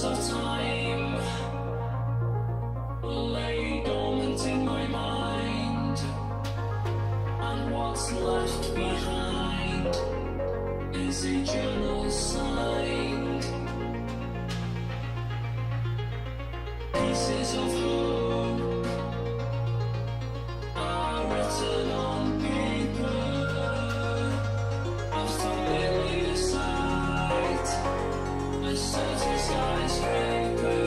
Fragments of time lay dormant in my mind, and what's left behind is a journal signed. Pieces of hope are written on paper of familiar sight, a certain skyscraper.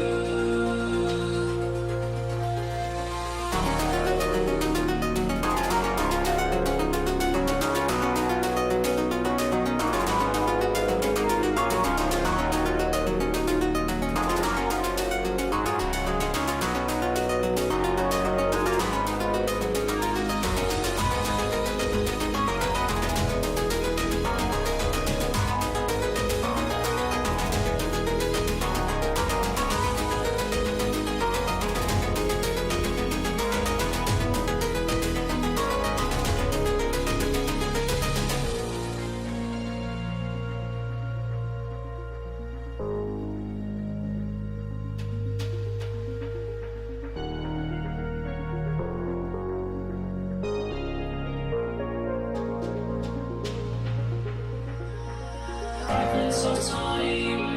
Fragments of time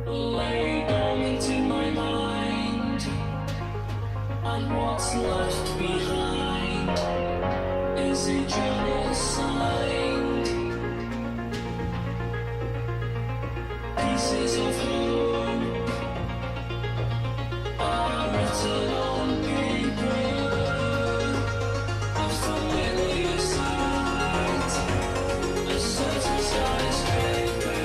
lay dormant in my mind, and what's left behind is a journal signed. Pieces of hope are written on paper of familiar sight, a certain skyscraper.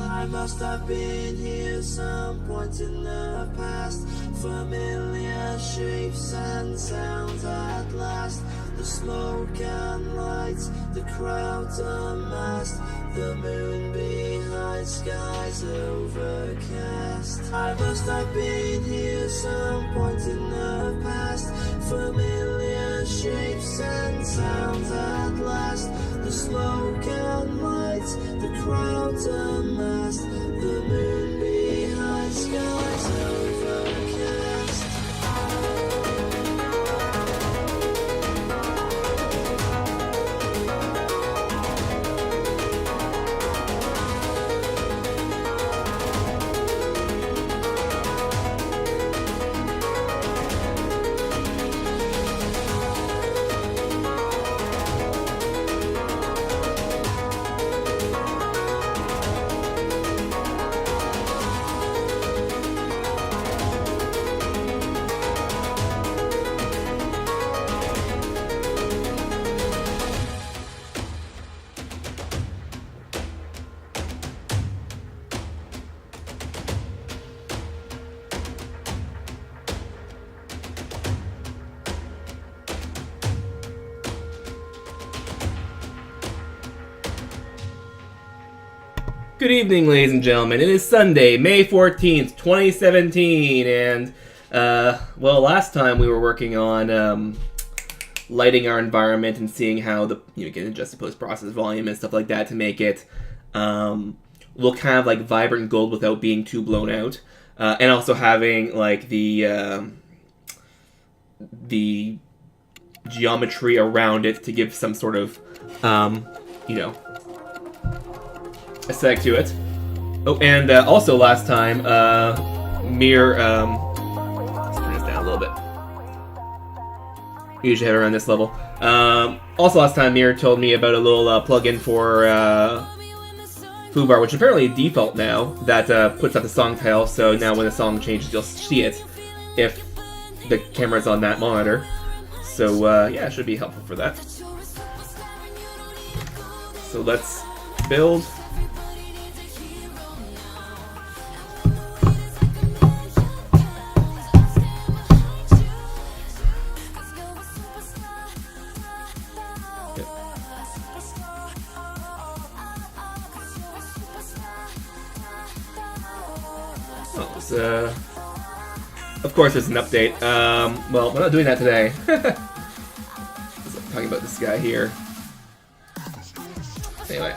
I must have been here some point in the past. Familiar shapes and sounds at last. The smoke and lights, the crowds amassed, the moon behind, skies overcast. I must have been here some point in the past. Familiar shapes and sounds at last. The smoke and lights, the crowds amassed, the moon behind, skies overcast. Good evening, ladies and gentlemen. It is Sunday, May 14th, 2017, and, well, last time we were working on, lighting our environment and seeing how the, you can adjust the post-process volume and stuff like that to make it, look kind of like vibrant gold without being too blown out, and also having, like, the geometry around it to give some sort of, aesthetic to it. Oh, and also last time, Mir, let's turn this down a little bit. Usually have it around this level. Also last time, Mir told me about a little plugin for Foobar, which is apparently a default now, that puts up the song title, so now when the song changes, you'll see it if the camera's on that monitor. So yeah, it should be helpful for that. So let's build. Of course, there's an update. Well, we're not doing that today. I'm talking about this guy here. Anyway.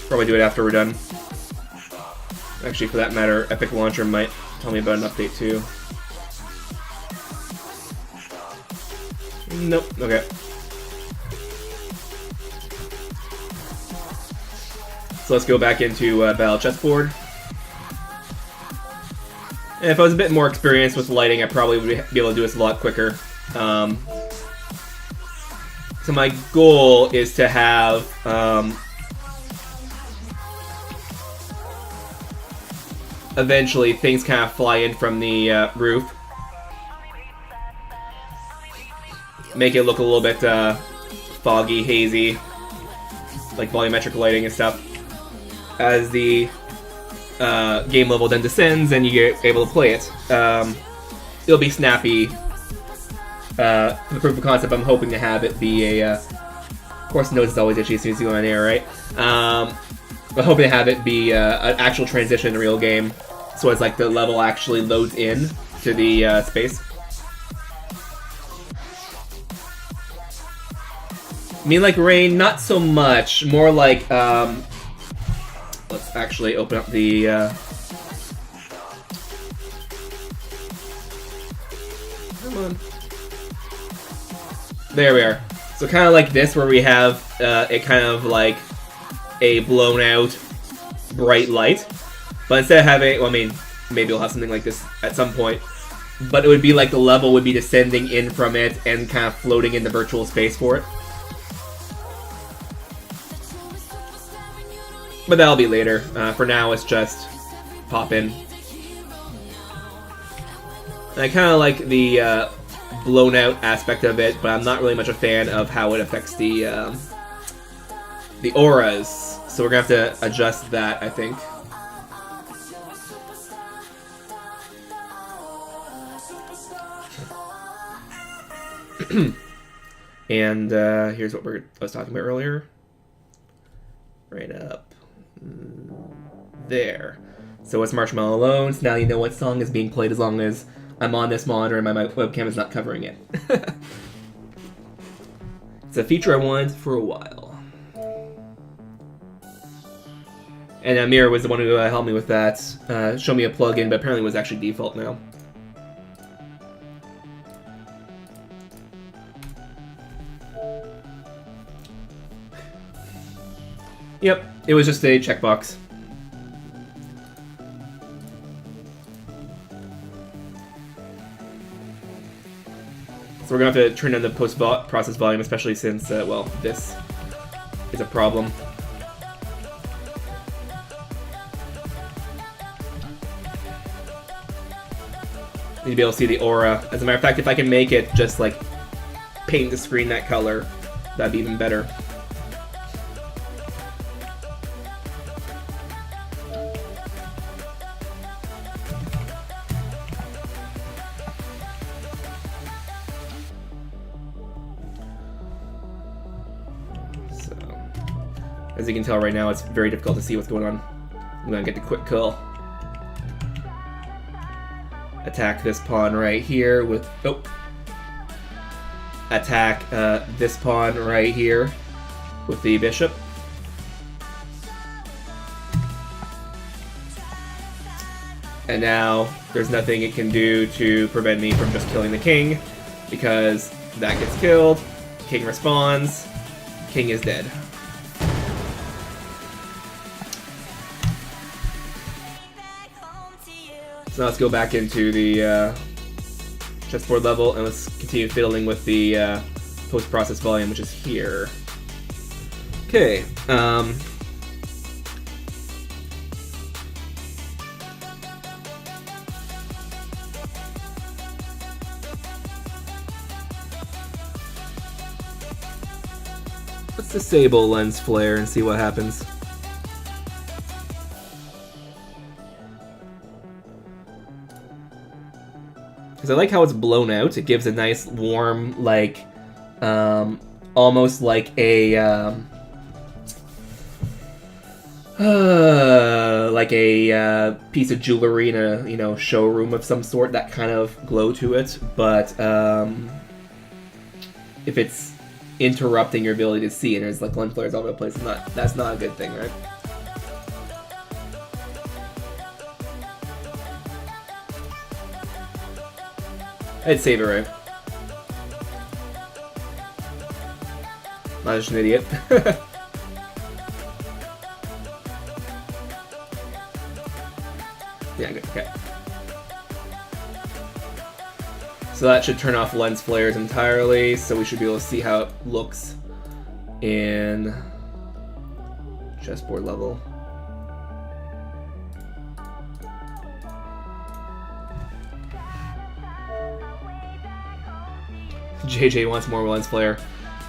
Probably do it after we're done. Actually, for that matter, Epic Launcher might tell me about an update too. Nope, okay. So let's go back into Battle Chessboard. And if I was a bit more experienced with lighting, I probably would be able to do this a lot quicker. So my goal is to have eventually things kind of fly in from the roof. Make it look a little bit foggy, hazy, like volumetric lighting and stuff. As the game level then descends and you get able to play it. It'll be snappy. For the proof of concept, I'm hoping to have it be a... of course, notice is always itchy as soon as you go on air, right? I'm hoping to have it be an actual transition in a real game. So it's like the level actually loads in to the space. Me like Rain, not so much. More like... let's actually open up the... Come on. There we are. So kind of like this, where we have it kind of like a blown out bright light. But instead of having... Well, I mean, maybe we'll have something like this at some point. But it would be like the level would be descending in from it and kind of floating in the virtual space for it. But that'll be later. For now, it's just pop in. And I kind of like the blown out aspect of it, but I'm not really much a fan of how it affects the auras. So we're gonna have to adjust that, I think. And here's what I was talking about earlier. Right up there. So it's Marshmallow Alone. So now you know what song is being played as long as I'm on this monitor and my webcam is not covering it. It's a feature I wanted for a while. And Amir was the one who helped me with that. Showed me a plugin, but apparently it was actually default now. Yep, it was just a checkbox. So we're going to have to turn down the post-process volume, especially since, well, this is a problem. Need to be able to see the aura. As a matter of fact, if I can make it just, like, paint the screen that color, that'd be even better. As you can tell right now, it's very difficult to see what's going on. I'm gonna get the quick kill. Attack this pawn right here with... Oh! Attack this pawn right here with the bishop. And now there's nothing it can do to prevent me from just killing the king, because that gets killed, king responds, king is dead. So now let's go back into the chessboard level and let's continue fiddling with the post-process volume, which is here. Okay. Let's disable lens flare and see what happens. Because I like how it's blown out. It gives a nice warm, like, almost like a, piece of jewelry in a, showroom of some sort. That kind of glow to it. But if it's interrupting your ability to see and there's like lens flares all over the place, that's not a good thing, right? I'd save it, right? Not just an idiot. Yeah, good, okay. So that should turn off lens flares entirely, so we should be able to see how it looks in chessboard level. JJ wants more lens flare.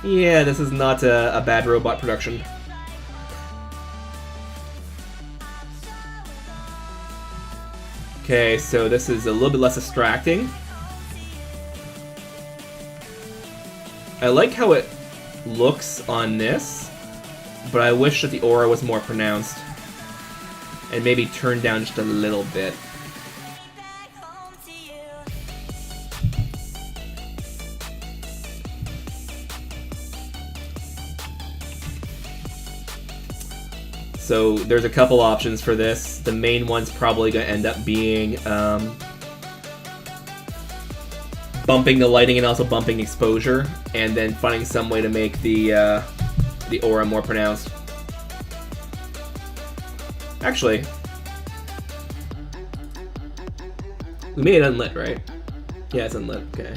Yeah, this is not a bad robot production. Okay, so this is a little bit less distracting. I like how it looks on this, but I wish that the aura was more pronounced and maybe turned down just a little bit. So there's a couple options for this. The main one's probably going to end up being bumping the lighting and also bumping exposure, and then finding some way to make the aura more pronounced. Actually, we made it unlit, right? Yeah, it's unlit. Okay.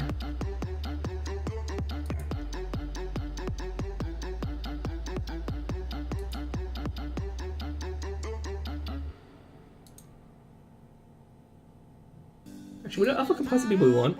Actually, what other composite people we want?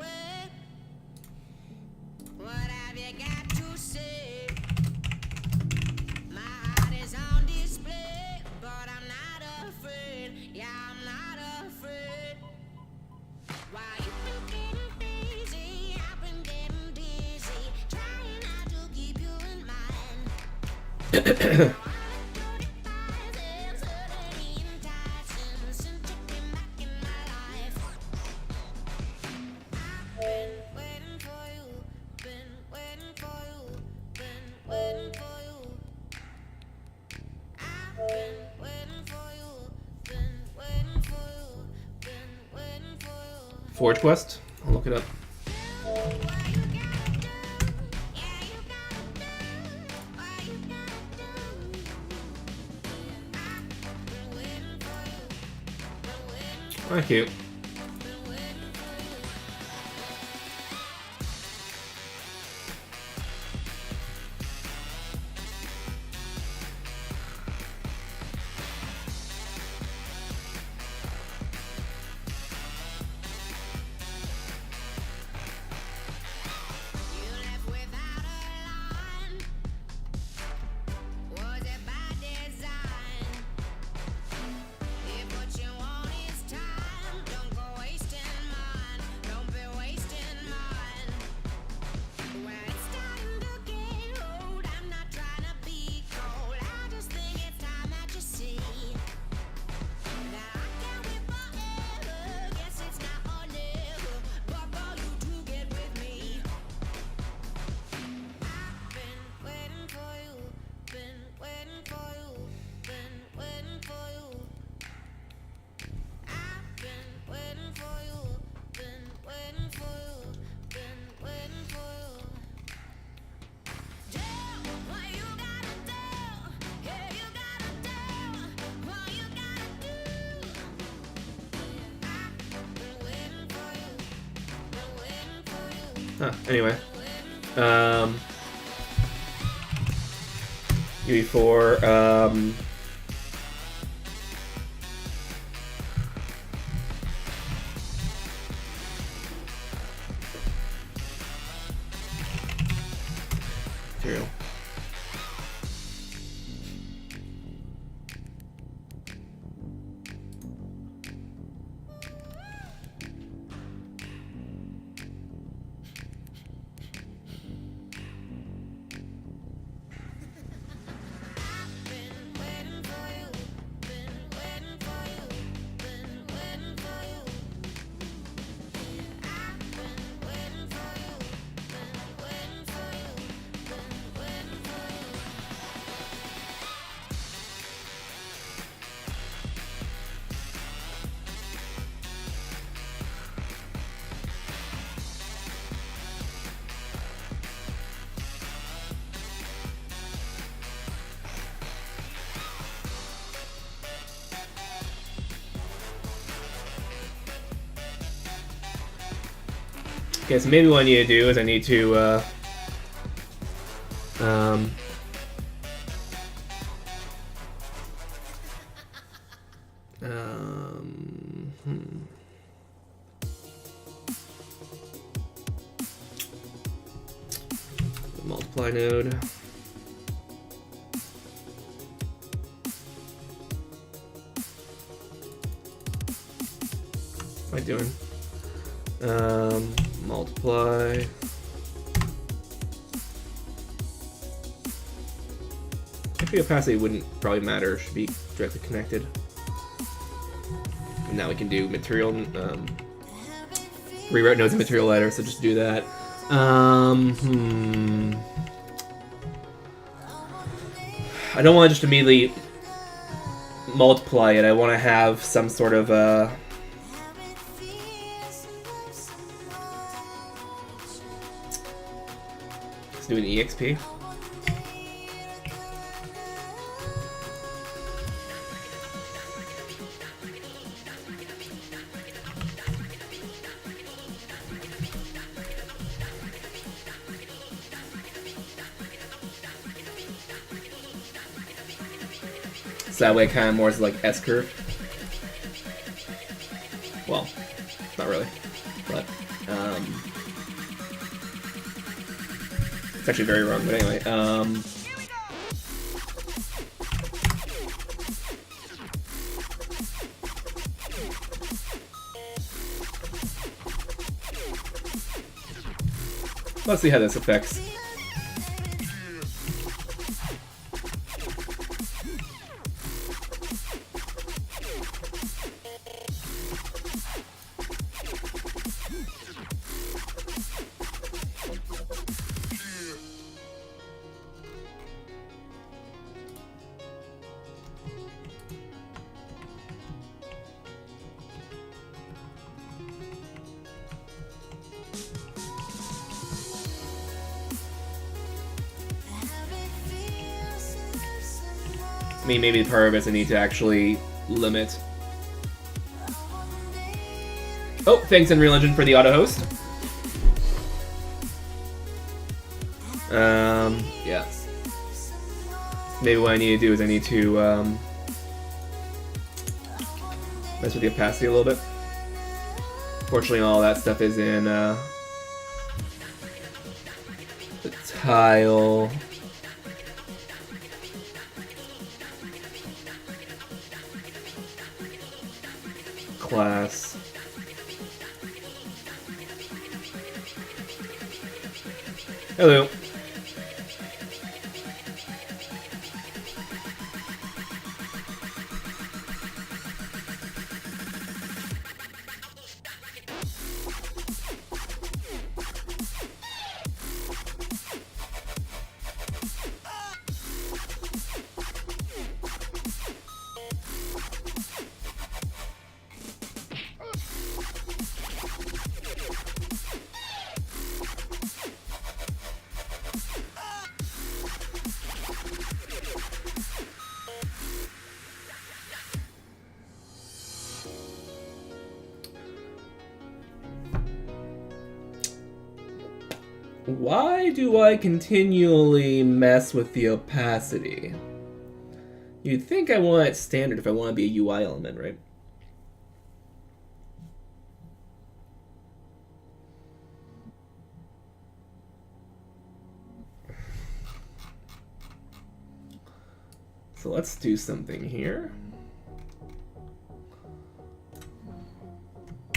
Forge Quest? I'll look it up. Thank you. Anyway. UE4, material. Okay, so maybe what I need to do is I need to multiply node. What am I doing? Multiply. Actually, opacity wouldn't probably matter. Should be directly connected. And now we can do material. Rewrite nodes in material ladder. So just do that. I don't want to just immediately multiply it. I want to have some sort of let's do an EXP. So that way, kind of more is like S curve. Well, not really, but it's actually very wrong. But anyway, let's see how this affects. I mean, maybe part of it is I need to actually limit. Oh, thanks Unreal Engine for the auto host. Yeah. Maybe what I need to do is I need to mess with the opacity a little bit. Fortunately, all that stuff is in the tile. Class. Hello. Why do I continually mess with the opacity? You'd think I want it standard if I want to be a UI element, right? So let's do something here.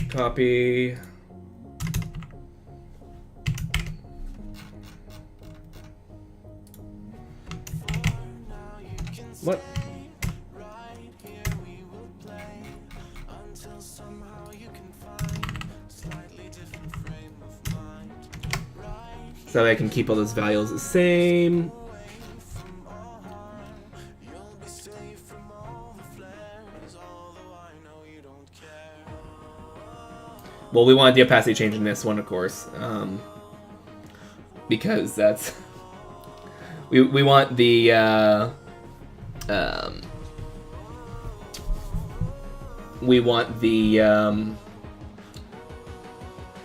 Copy. What? So I can keep all those values the same. Well, we want the opacity change in this one, of course, because that's we want the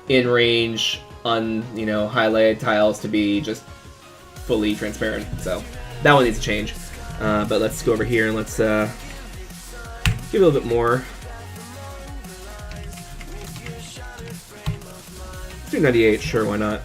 in range highlighted tiles to be just fully transparent. So that one needs to change. But let's go over here and let's give it a little bit more. 298, sure, why not?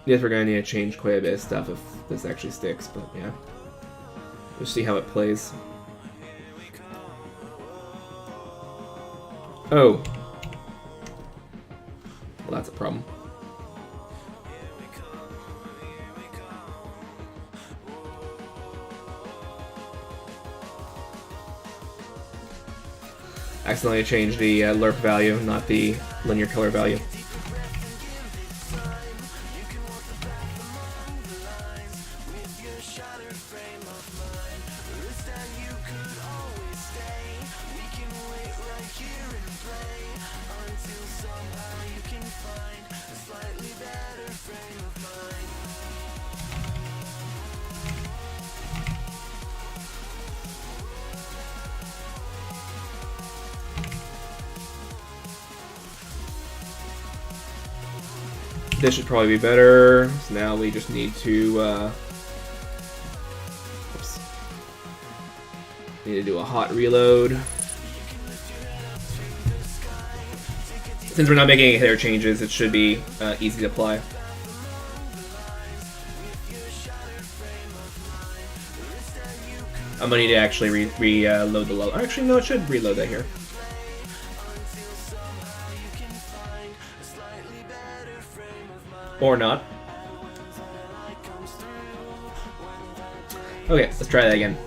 Yes, we're gonna need to change quite a bit of stuff if this actually sticks, but yeah. We'll see how it plays. Oh. Well, that's a problem. Accidentally changed the lerp value, not the linear color value. This should probably be better. So now we just need to oops. Need to do a hot reload. Since we're not making any header changes, it should be easy to apply. I'm gonna need to actually reload the load. Actually, no, it should reload that here. Or not. Okay, let's try that again.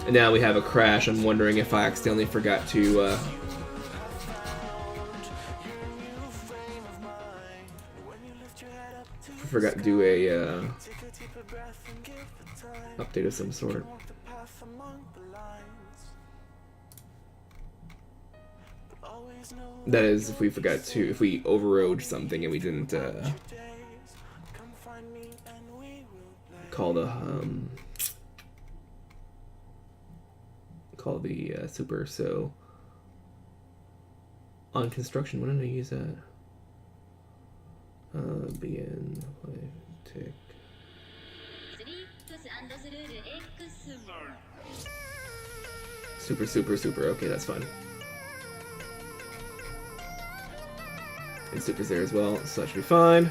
And now we have a crash. I'm wondering if I accidentally forgot to do a update of some sort. That is, if we forgot to, if we overrode something and we didn't call the super. So on construction, when did I use that? Begin tick. Super. Okay, that's fine. And super's there as well, so that should be fine.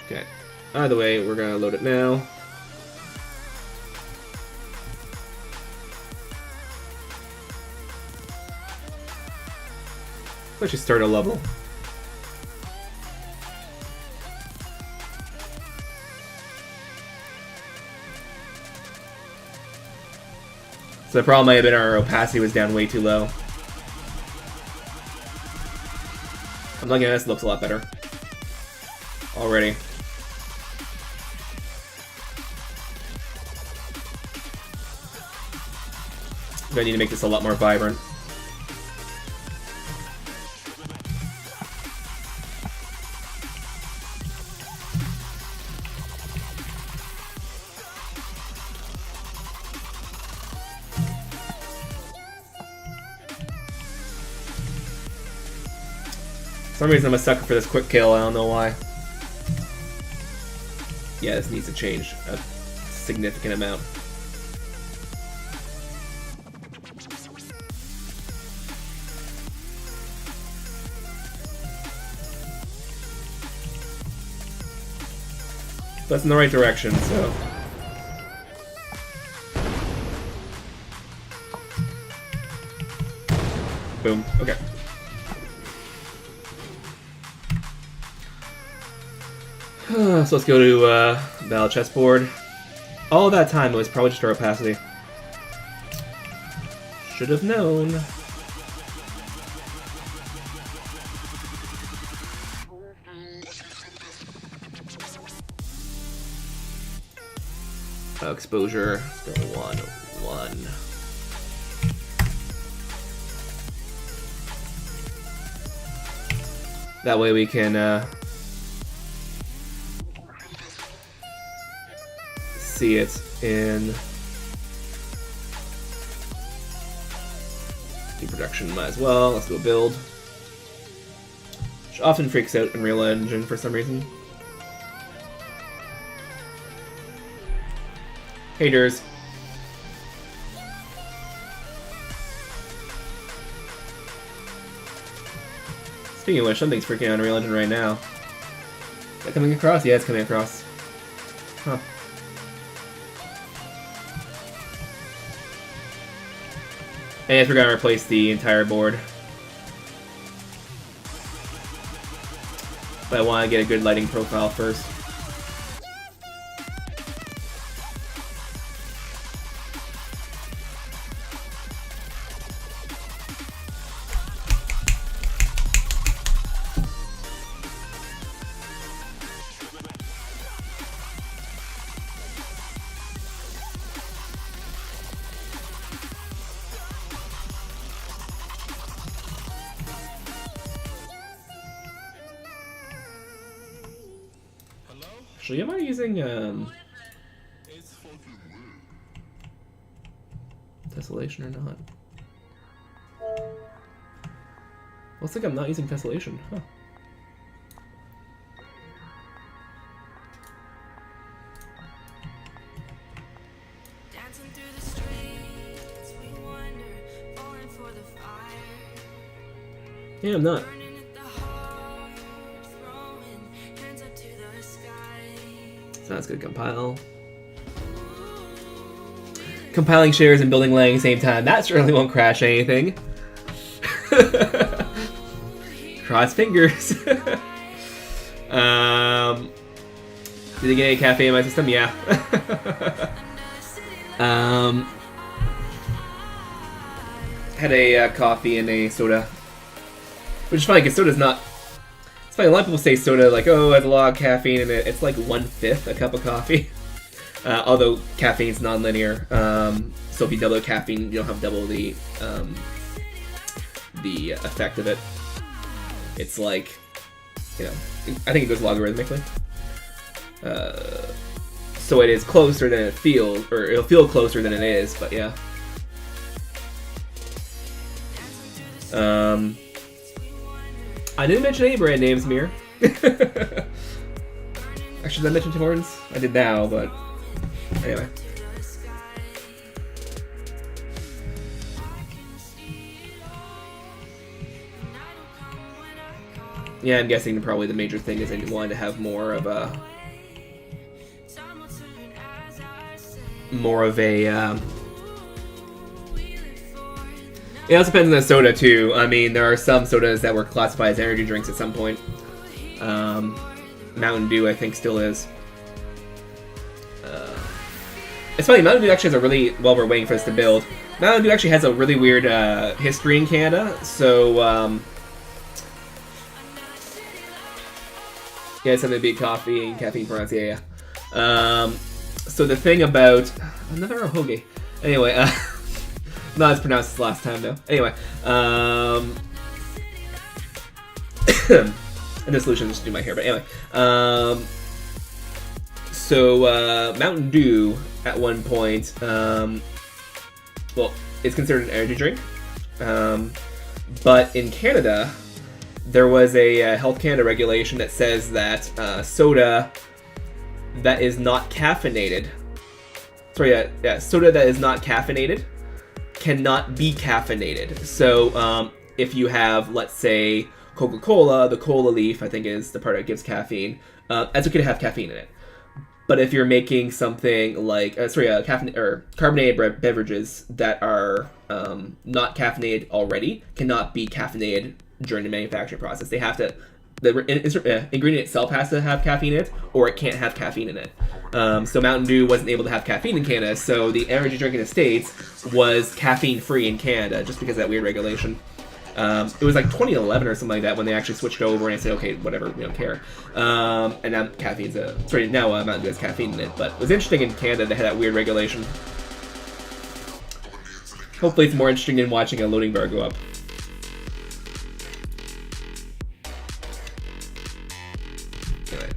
Okay. Either way, we're gonna load it now. Let's just start a level. So the problem might have been our opacity was down way too low. I'm looking at this, it looks a lot better already. I need to make this a lot more vibrant. For some reason I'm a sucker for this quick kill, I don't know why. Yeah, this needs to change a significant amount. That's in the right direction, so... Boom. Okay. So let's go to Battle Chessboard. All that time it was probably just our opacity. Should have known. Exposure, still 1, 1. That way we can see it in the production. Might as well. Let's do a build. Which often freaks out in Real Engine for some reason. Haters. Speaking of which, something's freaking out in Real Engine right now. Is that coming across? Yeah, it's coming across. Huh. And yes, we're gonna replace the entire board. But I want to get a good lighting profile first. Actually, am I using Tessellation or not? Looks like I'm not using Tessellation, huh? Yeah, I'm not. So that's good. Compile. Compiling shares and building laying at the same time. That certainly won't crash anything. Cross fingers. Did I get any caffeine in my system? Yeah. Had a coffee and a soda. Which is funny because soda's not... It's funny, a lot of people say soda, like, oh, it has a lot of caffeine in it. It's like 1/5 a cup of coffee. Although caffeine's non-linear. So if you double the caffeine, you don't have double the effect of it. It's like, you know, I think it goes logarithmically. So it is closer than it feels, or it'll feel closer than it is, but yeah. I didn't mention any brand names, Mir. Actually, did I mention Tim Hortons? I did now, but anyway. Yeah, I'm guessing probably the major thing is I wanted to have more of a it also depends on the soda too. I mean, there are some sodas that were classified as energy drinks at some point. Mountain Dew, I think, still is. It's funny, Mountain Dew actually has a really... While we're waiting for this to build, Mountain Dew actually has a really weird history in Canada. So, yeah, something to beat coffee and caffeine products. Yeah. So the thing about... Another hoagie. Anyway, not as pronounced as last time, though. Anyway, and the solution is just do my hair, but anyway. So, Mountain Dew, at one point, well, it's considered an energy drink. But in Canada, there was a Health Canada regulation that says that soda that is not caffeinated... Sorry, yeah, soda that is not caffeinated cannot be caffeinated. So if you have, let's say, Coca-Cola, the cola leaf, I think is the part that gives caffeine, that's okay to have caffeine in it. But if you're making something like carbonated beverages that are not caffeinated already, cannot be caffeinated during the manufacturing process. They have to, the ingredient itself has to have caffeine in it, or it can't have caffeine in it. So Mountain Dew wasn't able to have caffeine in Canada, so the energy drink in the States was caffeine free in Canada, just because of that weird regulation. It was like 2011 or something like that when they actually switched over and I said, okay, whatever, we don't care. And now now Mountain Dew has caffeine in it. But it was interesting in Canada they had that weird regulation. Hopefully it's more interesting than watching a loading bar go up. Anyway.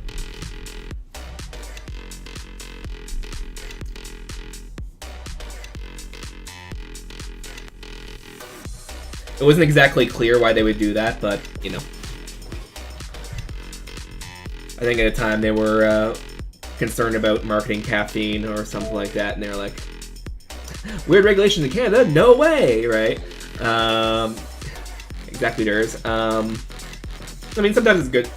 It wasn't exactly clear why they would do that, but, you know. I think at the time they were concerned about marketing caffeine or something like that, and they were like, weird regulations in Canada? No way, right? Exactly, there's. I mean, sometimes it's good.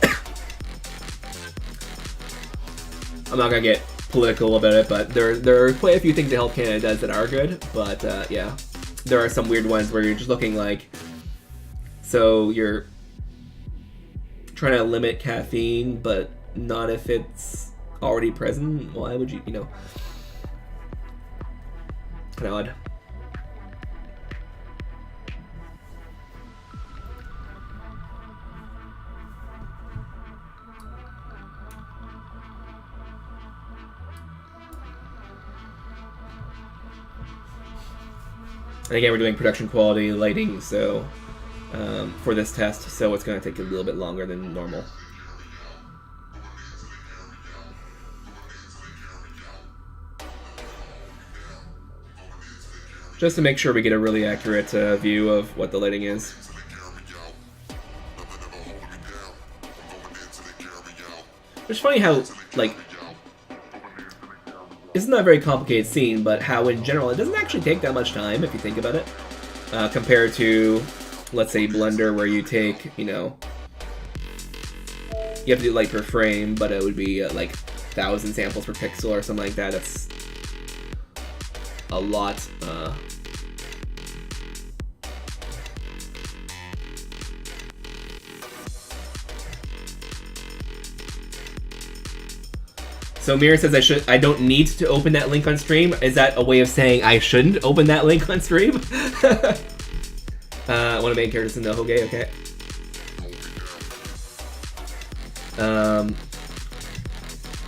I'm not gonna get political about it, but there are quite a few things that Health Canada does that are good, but yeah. There are some weird ones where you're just looking like, so you're trying to limit caffeine, but not if it's already present. Why would you, you know? Kind of odd. And again, we're doing production quality lighting, so for this test, so it's going to take a little bit longer than normal. Just to make sure we get a really accurate view of what the lighting is. It's funny how, like, it's not a very complicated scene, but how in general it doesn't actually take that much time if you think about it, compared to, let's say, Blender, where you take, you know, you have to do light per frame, but it would be like 1,000 samples per pixel or something like that. That's a lot. So Mira says I don't need to open that link on stream. Is that a way of saying I shouldn't open that link on stream? One of the main characters in the Hoge, okay.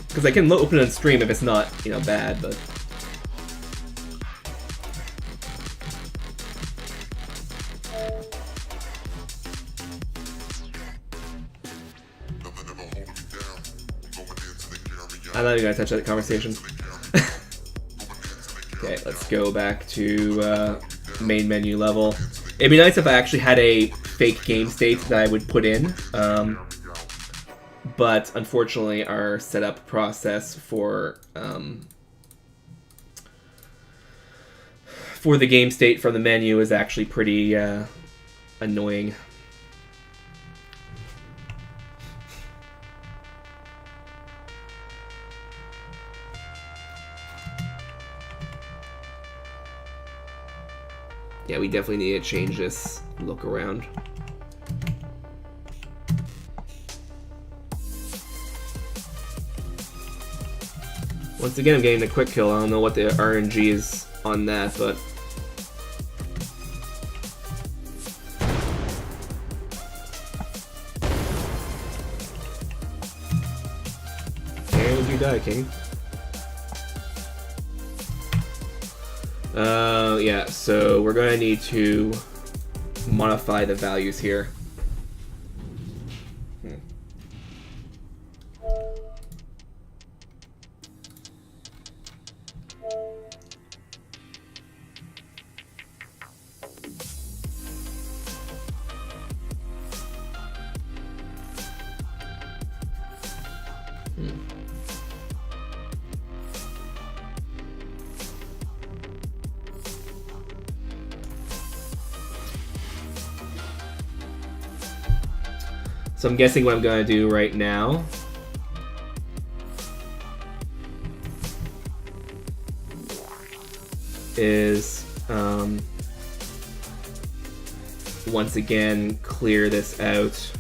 Because I can open it on stream if it's not, you know, bad, but. I'm not even gonna touch that conversation. Okay, let's go back to main menu level. It'd be nice if I actually had a fake game state that I would put in, but unfortunately our setup process for the game state from the menu is actually pretty annoying. Yeah, we definitely need to change this look around. Once again, I'm getting the quick kill. I don't know what the RNG is on that, but... Where would you die, King? Yeah, so we're going to need to modify the values here. So I'm guessing what I'm going to do right now is once again clear this out.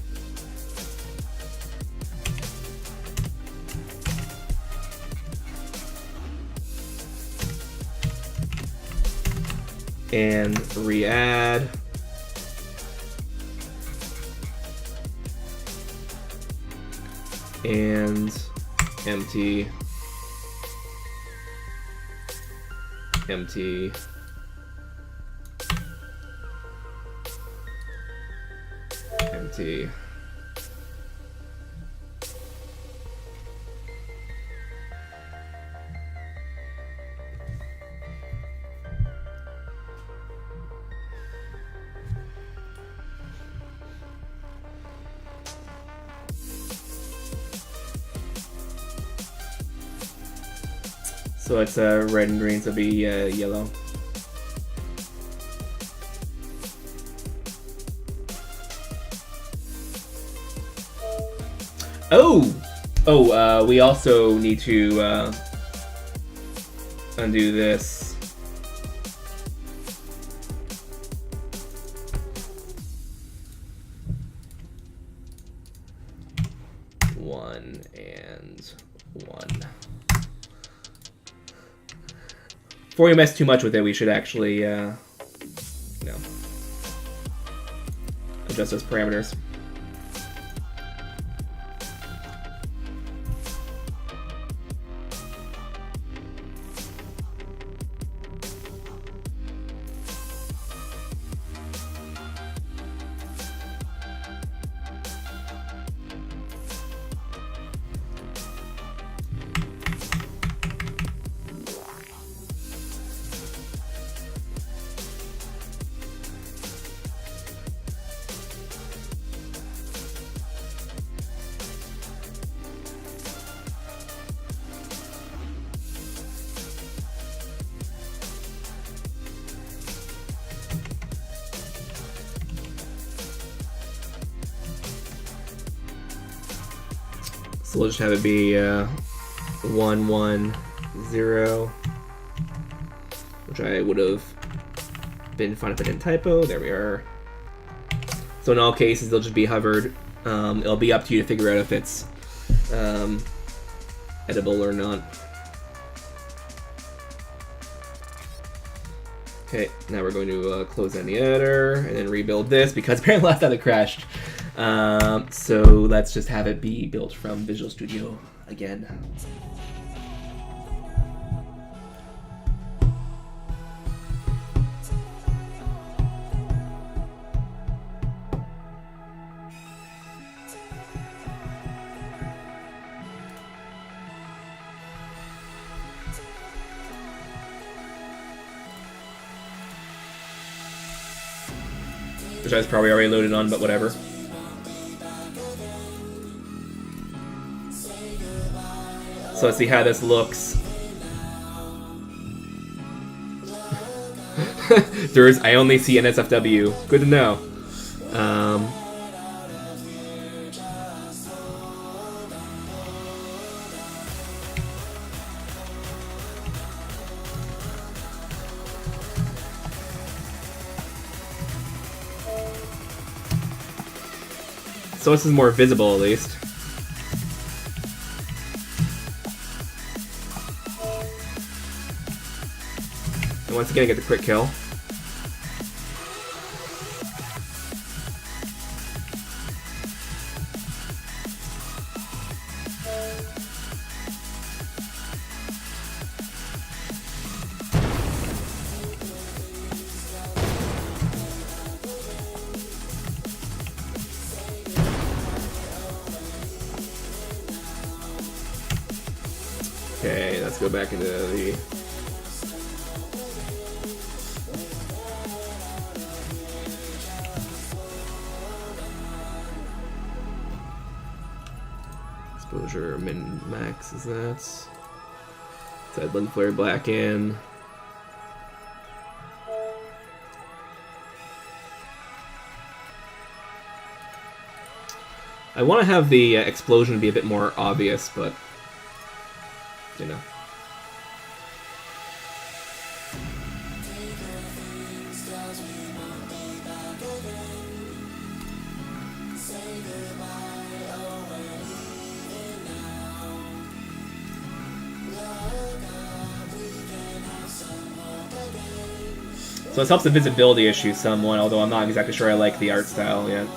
And re-add. And empty. Empty. Empty. So it's red and green, so it'll be yellow. Oh, we also need to undo this. One and one. Before we mess too much with it, we should actually, adjust those parameters. So we'll just have it be 1, 1, 0, which I would have been fine if I didn't typo. There we are. So in all cases, they'll just be hovered. It'll be up to you to figure out if it's edible or not. Okay, now we're going to close down the editor and then rebuild this because apparently last time it crashed. So let's just have it be built from Visual Studio again. Which I was probably already loaded on, but whatever. So let's see how this looks. I only see NSFW. Good to know. So this is more visible, at least. And once again, I get the quick kill. Okay, let's go back into the... exposure min max is that? Side lens flare black in. I want to have the explosion be a bit more obvious, but you know. So this helps the visibility issue somewhat, although I'm not exactly sure I like the art style yet.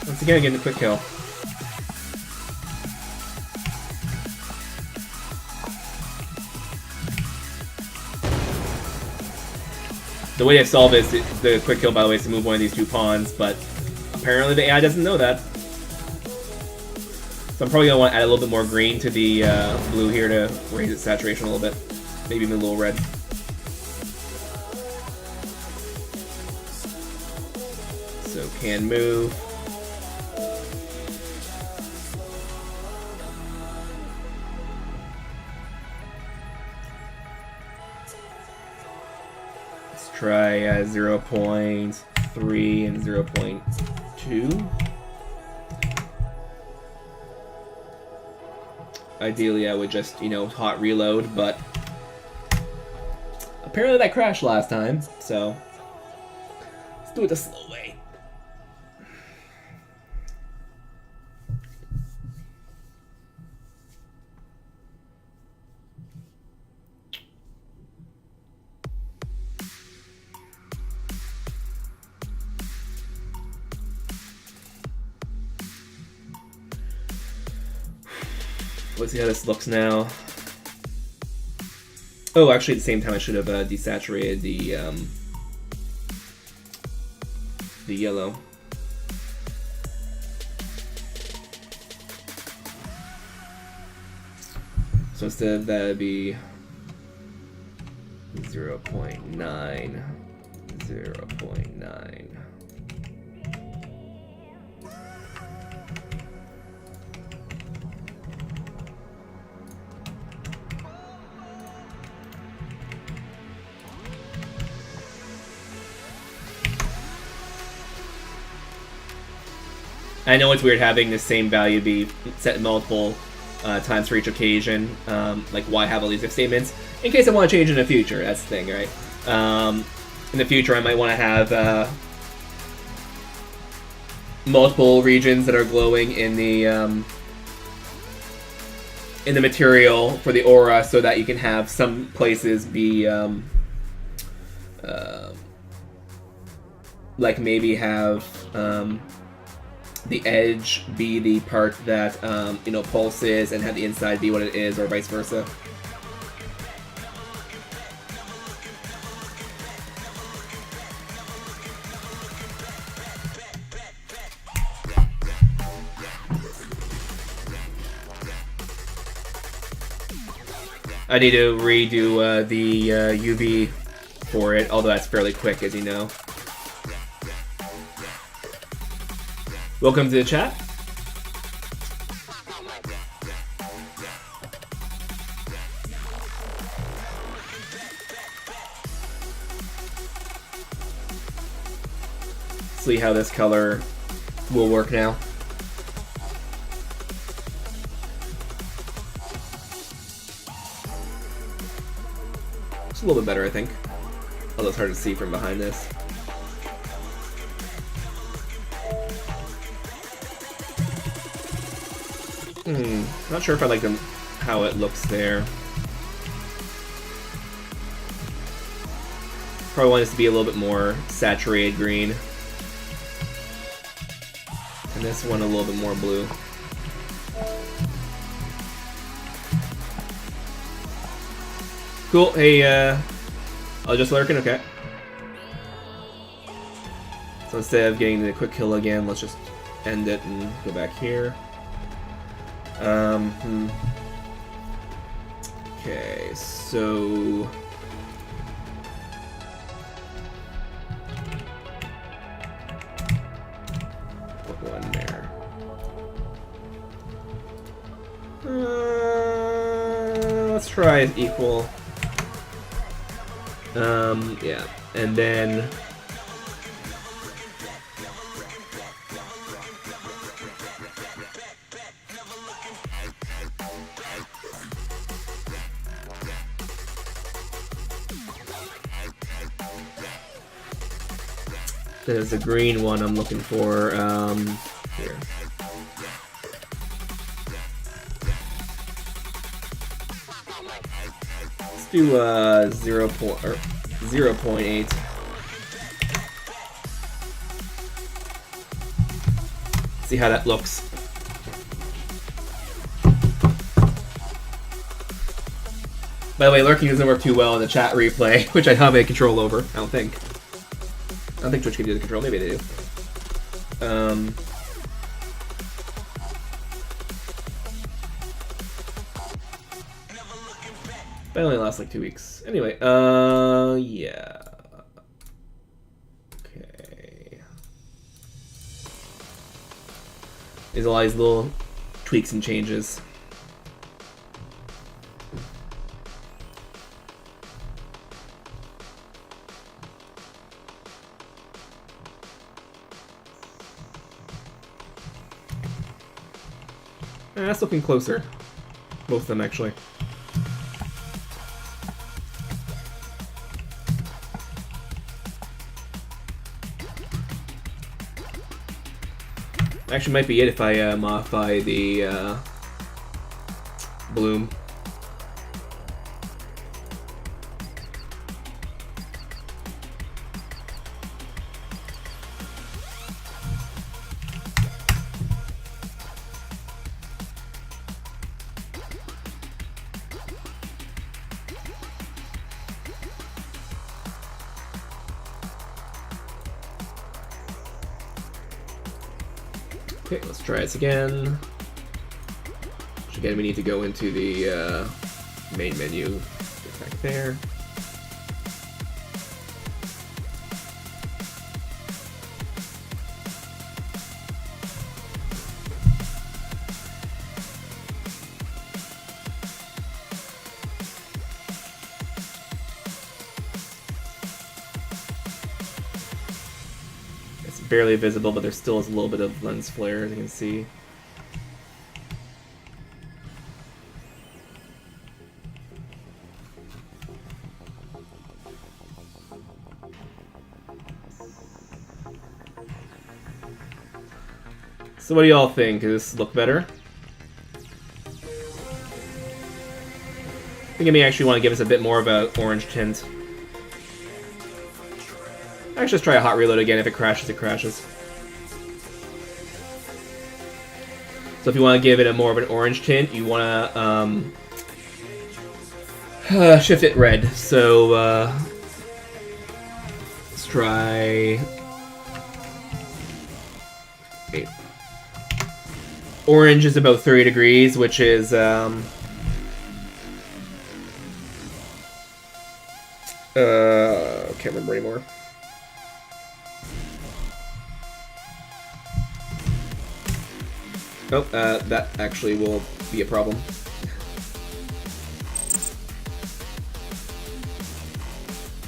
Once again, getting a quick kill. The way to solve it is the quick kill, by the way, is to move one of these two pawns, but apparently the AI doesn't know that. So I'm probably going to want to add a little bit more green to the blue here to raise its saturation a little bit. Maybe even a little red. So can move. Try 0.3 and 0.2. Ideally, I would just, hot reload, but apparently that crashed last time, so let's do it the slow way. Let's see how this looks now. Oh, actually, at the same time, I should have desaturated the yellow. So instead of that, it'd be 0.9, 0.9. I know it's weird having the same value be set multiple times for each occasion. Like, why have all these if statements? In case I want to change in the future, that's the thing, right? In the future, I might want to have multiple regions that are glowing in the material for the aura, so that you can have some places be like maybe have the edge be the part that pulses, and have the inside be what it is, or vice versa. I need to redo the UV for it, although that's fairly quick, as you know. Welcome to the chat. See how this color will work now. It's a little bit better, I think. Although it's hard to see from behind this. Not sure if I like how it looks there. Probably want this to be a little bit more saturated green. And this one a little bit more blue. Cool, hey, I'll just lurking, okay. So instead of getting the quick kill again, let's just end it and go back here. Okay, so put one there. Let's try equal. Yeah, and then There's the green one I'm looking for. Here. Let's do 0.8. See how that looks. By the way, lurking doesn't work too well in the chat replay, which I have a control over. I don't think Twitch can do the control. Maybe they do. But it only lasts like 2 weeks. Anyway, yeah. Okay. There's a lot of these little tweaks and changes. That's looking closer. Both of them, actually. Actually, might be it if I modify the bloom. Okay, let's try this again. Which again, we need to go into the main menu. Get back there. Barely visible, but there still is a little bit of lens flare, as you can see. So what do y'all think? Does this look better? I think I may actually want to give us a bit more of an orange tint. Actually, just try a hot reload again. If it crashes, it crashes. So if you want to give it a more of an orange tint, you want to shift it red. So let's try. Wait. Orange is about 30 degrees, which is can't remember anymore. Oh, that actually will be a problem.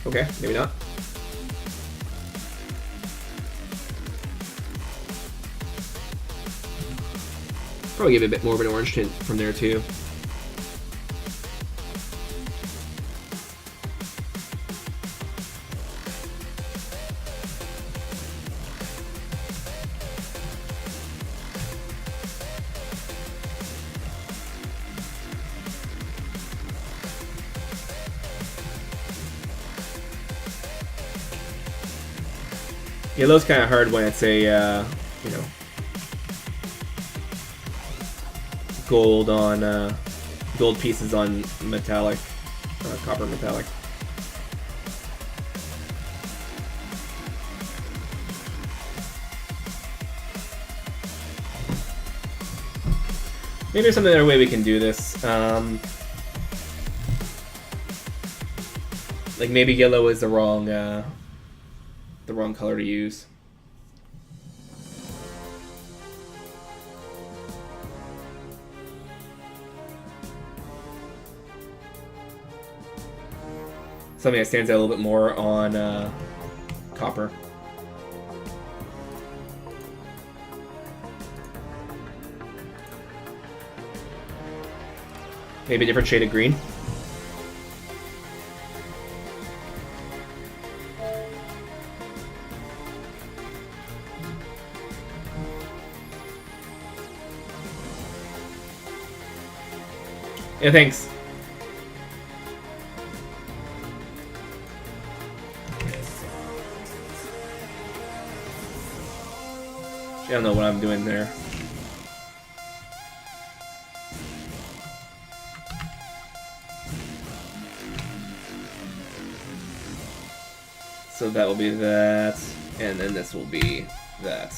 Okay, maybe not. Probably give it a bit more of an orange tint from there too. Yellow's kind of hard when it's a, you know, gold on, gold pieces on metallic, copper metallic. Maybe there's some other way we can do this. Like maybe yellow is the wrong color to use. Something that stands out a little bit more on copper. Maybe a different shade of green. Yeah, thanks. I don't know what I'm doing there. So that will be that, and then this will be that.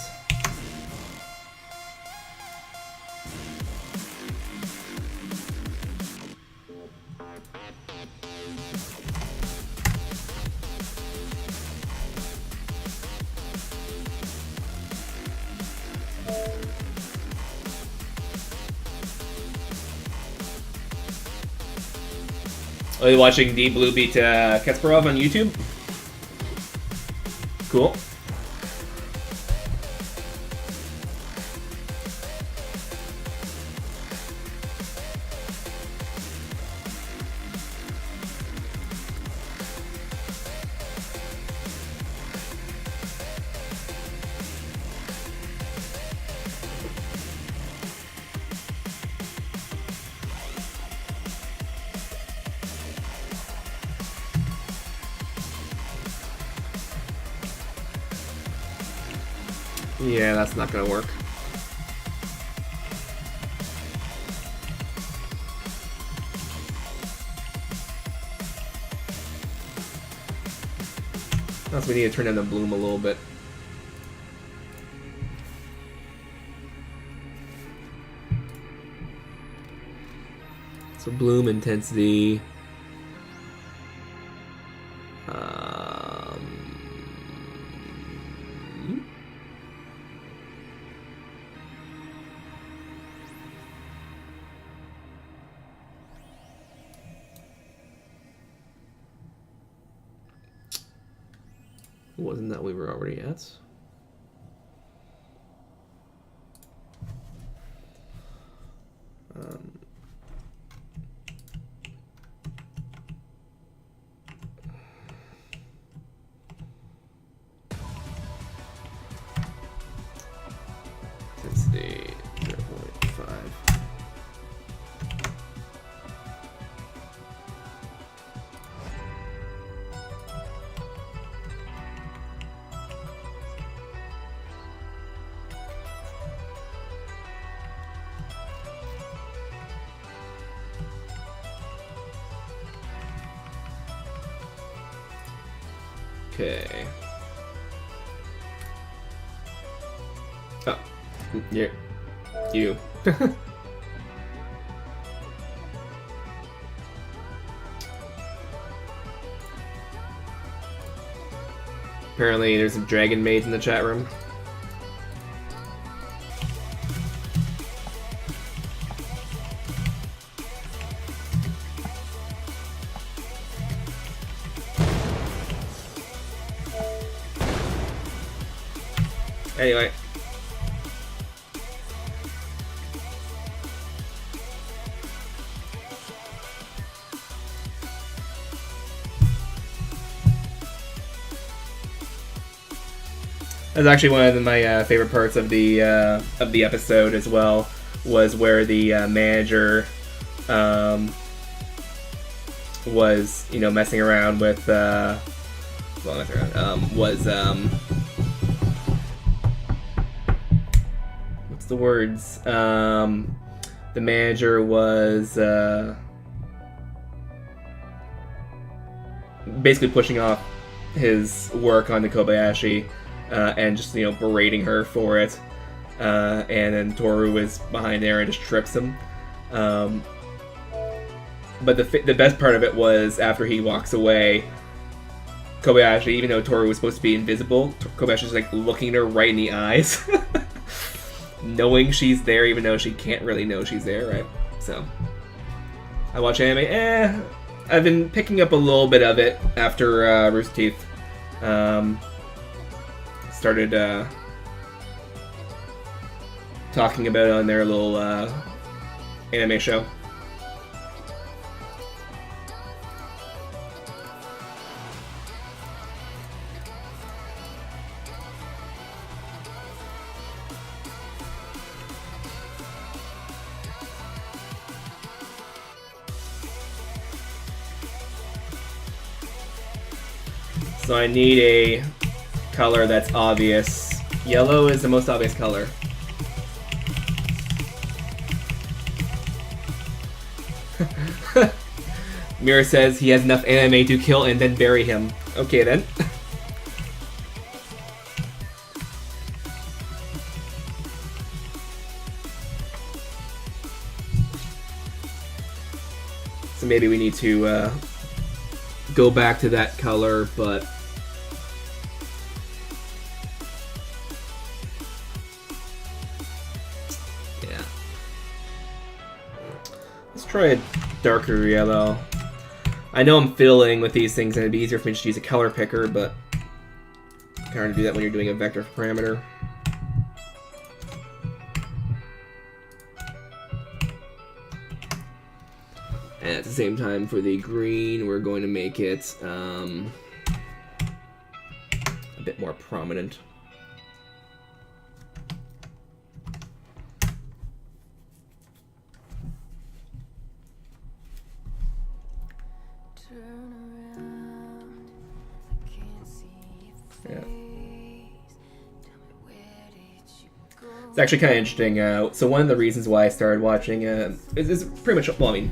Are you watching the Blue beat Kasparov on YouTube? Cool. Yeah, that's not gonna work. Plus, we need to turn down the bloom a little bit. So bloom intensity. Wasn't that we were already at? Intensity 0.5. Okay. Oh, yeah, you. Apparently, there's some dragon maids in the chat room. Anyway. That's actually one of my favorite parts of the episode as well, was where the manager was, you know, messing around with what's the words? The manager was basically pushing off his work onto Kobayashi. And just, you know, berating her for it. And then Toru is behind there and just trips him. But the best part of it was after he walks away, Kobayashi, even though Toru was supposed to be invisible, Kobayashi's like looking at her right in the eyes. Knowing she's there even though she can't really know she's there, right? So, I watch anime. I've been picking up a little bit of it after Rooster Teeth. Started talking about it on their little anime show. So I need a color that's obvious. Yellow is the most obvious color. Mira says he has enough anime to kill and then bury him. Okay then. So maybe we need to go back to that color, but yeah. Let's try a darker yellow. I know I'm fiddling with these things and it'd be easier for me to just use a color picker, but it's hard to do that when you're doing a vector parameter. And at the same time, for the green, we're going to make it a bit more prominent. Yeah. It's actually kind of interesting. So one of the reasons why I started watching is pretty much, well, I mean,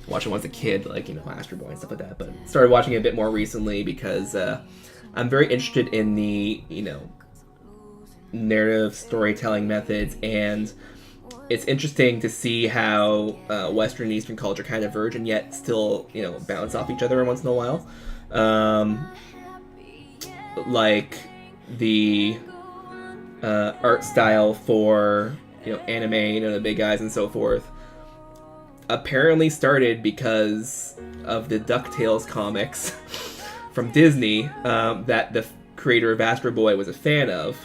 watching when I was a kid, like, you know, Astro Boy and stuff like that, but started watching it a bit more recently because I'm very interested in the, you know, narrative storytelling methods, and it's interesting to see how Western and Eastern culture kind of diverge and yet still, you know, bounce off each other once in a while. Like the art style for, you know, anime, you know, the big guys and so forth, apparently started because of the DuckTales comics from Disney that the creator of Astro Boy was a fan of.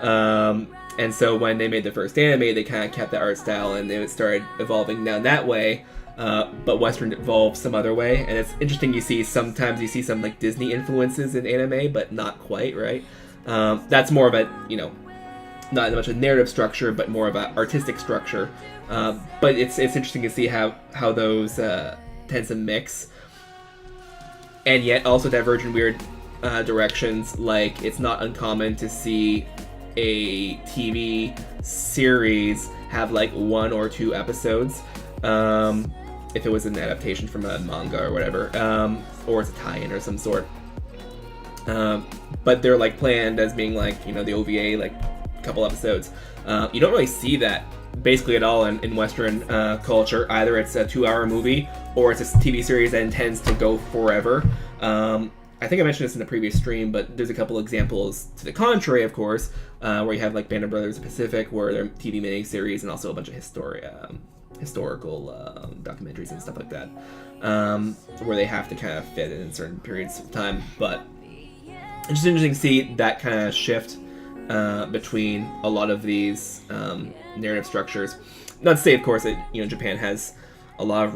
And so when they made the first anime, they kind of kept the art style and it started evolving down that way. But Western evolved some other way, and it's interesting. Sometimes you see some like Disney influences in anime, but not quite, right? That's more of a, you know, not as much a narrative structure, but more of an artistic structure. But it's interesting to see how those tend to mix, and yet also diverge in weird directions. Like, it's not uncommon to see a TV series have like 1 or 2 episodes. If it was an adaptation from a manga or whatever, or it's a tie-in or some sort. But they're like planned as being like, you know, the OVA, like a couple episodes. You don't really see that basically at all in Western culture. Either it's a 2-hour movie or it's a TV series that intends to go forever. I think I mentioned this in the previous stream, but there's a couple examples to the contrary, of course, where you have like Band of Brothers Pacific, where they're TV miniseries, and also a bunch of historical documentaries and stuff like that, where they have to kind of fit in certain periods of time. But it's just interesting to see that kind of shift between a lot of these narrative structures. Not to say, of course, that, you know, Japan has a lot of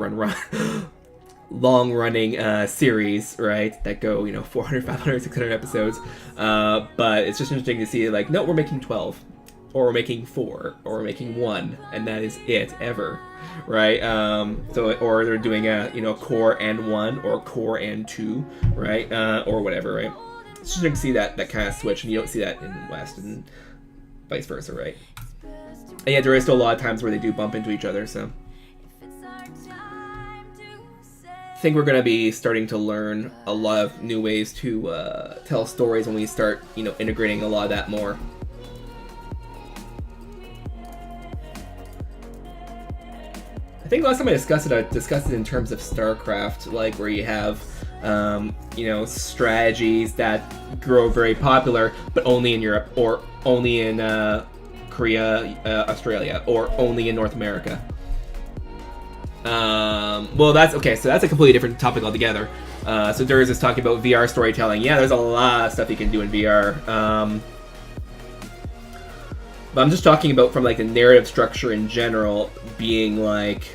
long-running series, right, that go, you know, 400, 500, 600 episodes. But it's just interesting to see, like, no, we're making 12. Or we're making 4, or we're making 1, and that is it ever, right? Or they're doing a, you know, core and 1, or core and 2, right? Or whatever, right? It's just interesting to see that kind of switch, and you don't see that in the West, and vice versa, right? And yet there is still a lot of times where they do bump into each other, so I think we're going to be starting to learn a lot of new ways to tell stories when we start, you know, integrating a lot of that more. I think last time I discussed it in terms of StarCraft, like where you have, you know, strategies that grow very popular, but only in Europe, or only in Korea, Australia, or only in North America. Well, that's okay. So that's a completely different topic altogether. So Durs is talking about VR storytelling. Yeah, there's a lot of stuff you can do in VR. But I'm just talking about from like the narrative structure in general being like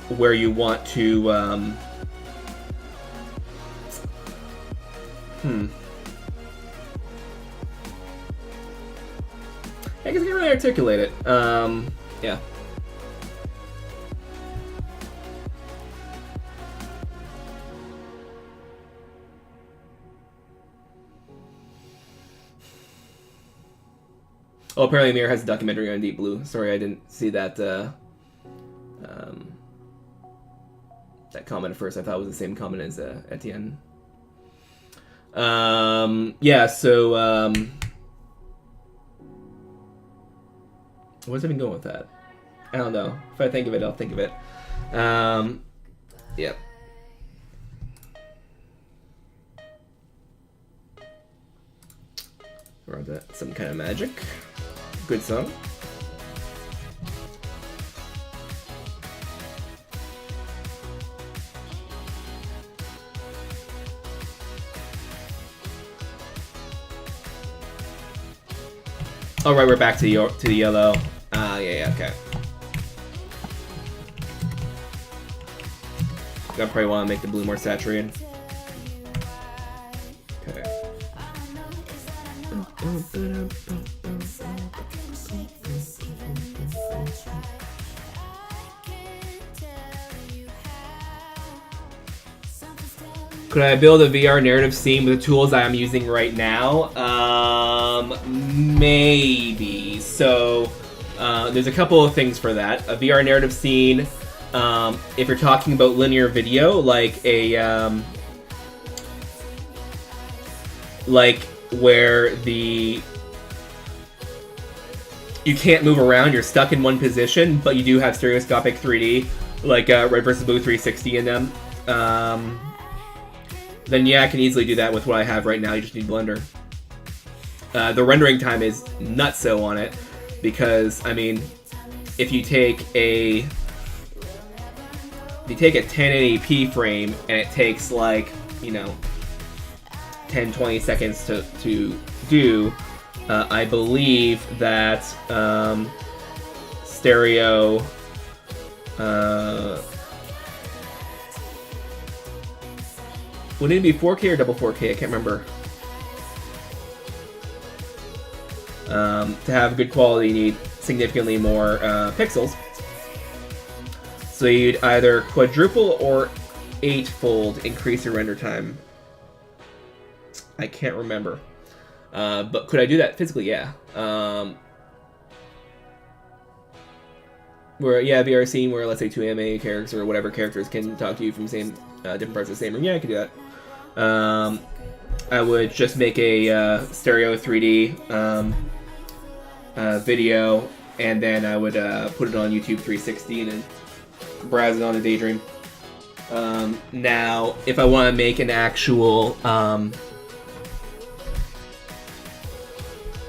where you want to I guess I can't really articulate it. Yeah. Oh, apparently Mir has a documentary on Deep Blue. Sorry, I didn't see that that comment at first. I thought it was the same comment as Etienne. Yeah, so where's I even going with that? I don't know. If I think of it, I'll think of it. Yep. Or that some kind of magic. Good song. Oh right, we're back to the yellow. Yeah, okay. I probably want to make the blue more saturated. Okay. Could I build a VR narrative scene with the tools I am using right now? Maybe. So, there's a couple of things for that. A VR narrative scene, if you're talking about linear video, like where you can't move around, you're stuck in one position, but you do have stereoscopic 3D, like Red vs. Blue 360 in them. Then yeah, I can easily do that with what I have right now. You just need Blender. The rendering time is nutso on it, because I mean, if you take a 1080p frame and it takes like, you know, 10-20 seconds to do, I believe that stereo would it be 4K or double 4K? I can't remember. To have good quality, you need significantly more pixels. So you'd either quadruple or 8-fold increase your render time. I can't remember. But could I do that physically? Yeah. Where, yeah, VR scene where, let's say, two anime characters or whatever characters can talk to you from same different parts of the same room. Yeah, I could do that. I would just make a stereo 3D video, and then I would put it on YouTube 360 and then browse it on the Daydream. Now, if I want to make an actual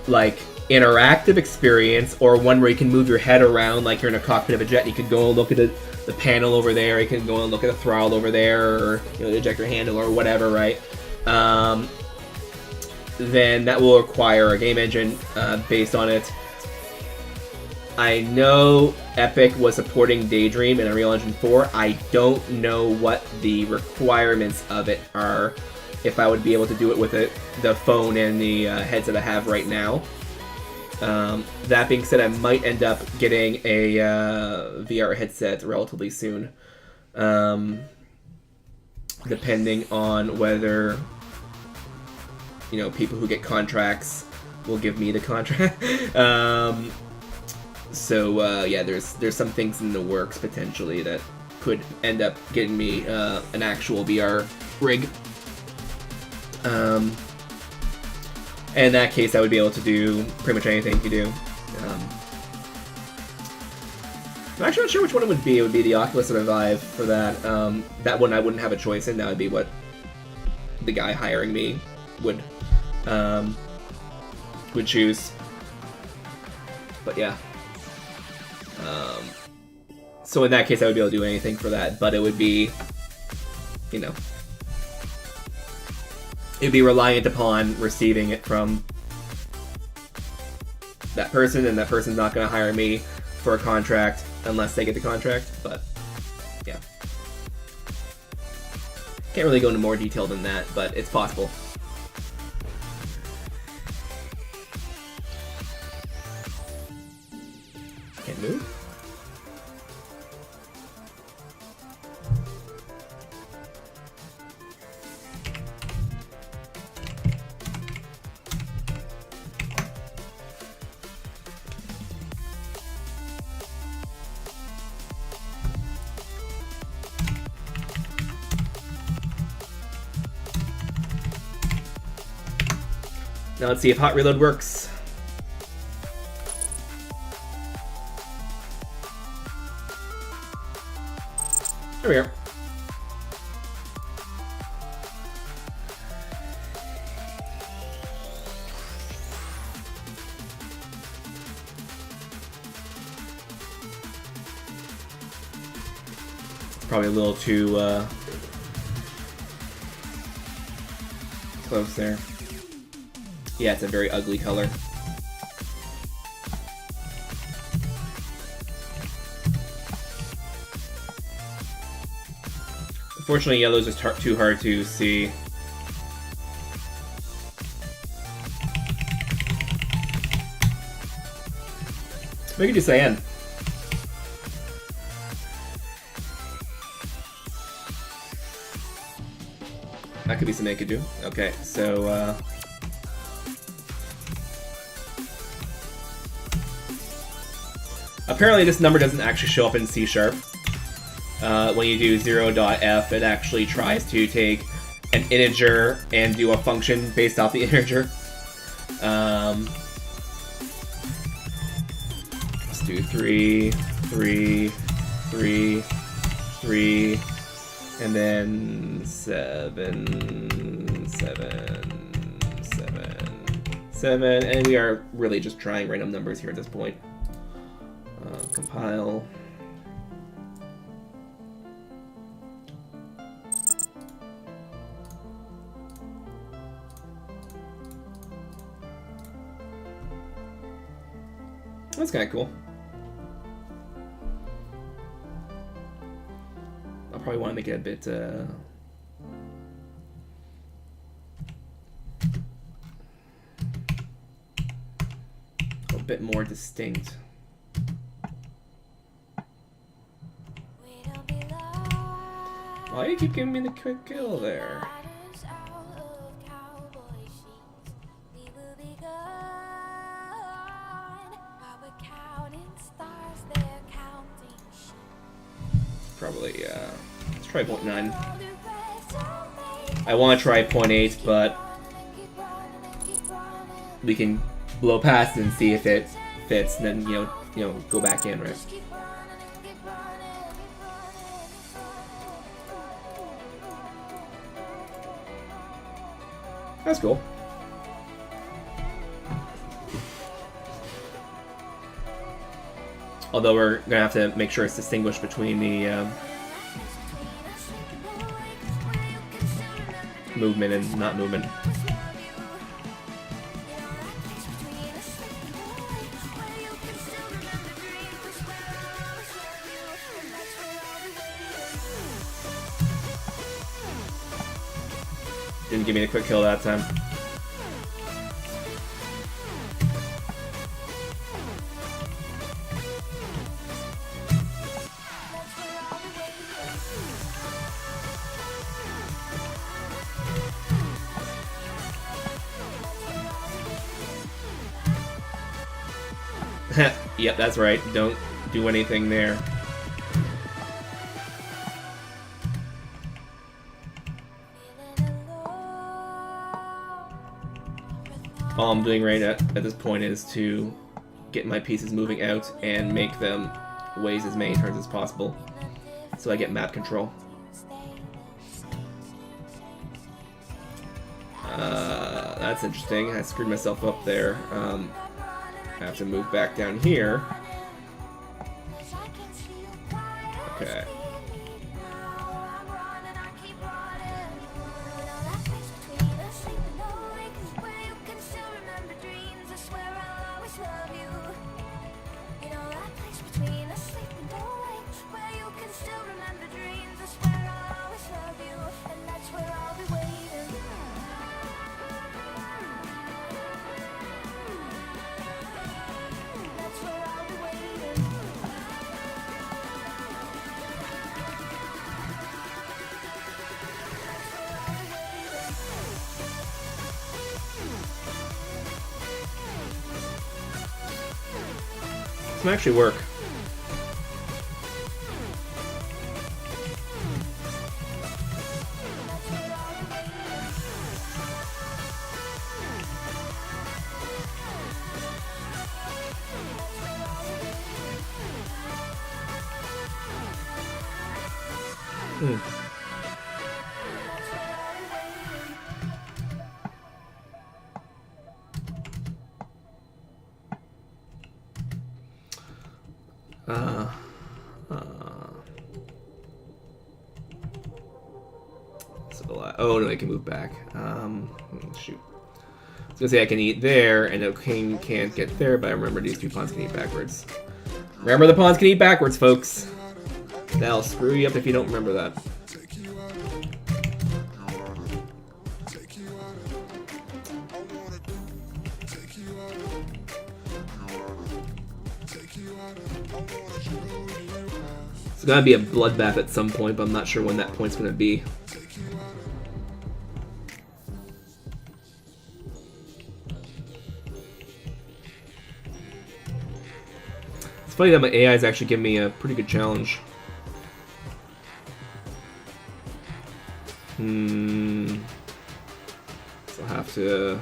like interactive experience, or one where you can move your head around like you're in a cockpit of a jet, you could go and look at the panel over there, you can go and look at the throttle over there, or, you know, the ejector handle or whatever, right? Then that will require a game engine based on it. I know Epic was supporting Daydream in Unreal Engine 4. I don't know what the requirements of it are, if I would be able to do it with the phone and the headset I have right now. That being said, I might end up getting a VR headset relatively soon, depending on whether, you know, people who get contracts will give me the contract. So yeah, there's some things in the works potentially that could end up getting me an actual VR rig. In that case, I would be able to do pretty much anything you do. I'm actually not sure which one it would be. It would be the Oculus or the Vive for that. That one I wouldn't have a choice in. That would be what the guy hiring me would choose. But yeah. So in that case, I would be able to do anything for that. But it would be, you know, it'd be reliant upon receiving it from that person, and that person's not going to hire me for a contract unless they get the contract, but yeah. Can't really go into more detail than that, but it's possible. Can't move? Now let's see if hot reload works. There we are. Probably a little too close there. Yeah, it's a very ugly color. Unfortunately, yellow's just too hard to see. We could do cyan. That could be something I could do. Okay, so apparently this number doesn't actually show up in C#. When you do 0.f, it actually tries to take an integer and do a function based off the integer. Let's do 3, 3, 3, 3, and then 7, 7, 7, 7, and we are really just trying random numbers here at this point. Compile. That's kind of cool. I'll probably want to make it a bit more distinct. Why do you keep giving me the quick kill there? Probably, let's try 0.9. I want to try 0.8, but we can blow past it and see if it fits, and then you know go back in, right? That's cool. Although we're gonna have to make sure it's distinguished between the movement and not movement. Didn't give me a quick kill that time. Yep, that's right. Don't do anything there. All I'm doing right at this point is to get my pieces moving out and make them waste as many turns as possible, so I get map control. That's interesting. I screwed myself up there. I have to move back down here. Okay. This might actually work. Oh no, I can move back. Shoot. I was gonna say I can eat there, and the king can't get there, but I remember these 2 pawns can eat backwards. Remember the pawns can eat backwards, folks. That'll screw you up if you don't remember that. It's gonna be a bloodbath at some point, but I'm not sure when that point's gonna be. It's funny that my AI is actually giving me a pretty good challenge. So I'll have to...